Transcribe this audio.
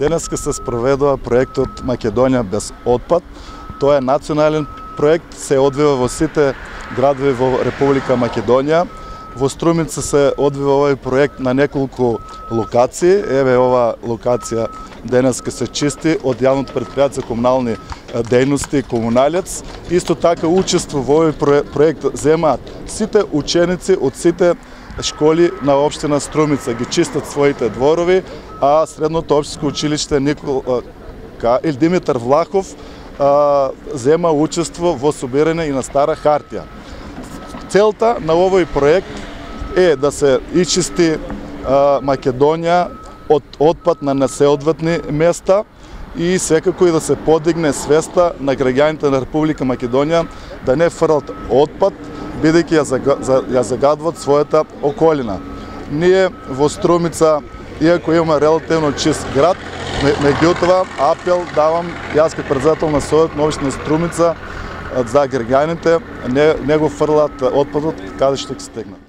Денеска се спроведува проектот Македонија без отпад. Тоа е национален проект, се одвива во сите градови во Република Македонија. Во Струмица се одвива овој проект на неколку локации. Еве ова локација денеска се чисти од јавното претпријатие за комунални дејности Комуналец. Исто така учество во овој проект земаат сите ученици од сите школи на општина Струмица, ги чистат своите дворови, а средното општинско училиште Димитар Влахов зема учество во собирање и на стара хартија. Целта на овој проект е да се ичисти Македонија од отпад на несеодветни места и секако и да се подигне свеста на граѓаните на Република Македонија да не фрлат отпад, бидејќи ја загадват својата околина. Ние во Струмица, иако имаме релативно чист град, меѓутоа апел давам јас како председател на Советот на општина Струмица за граѓаните не го фрлат отпадот каде што ќе стигнат.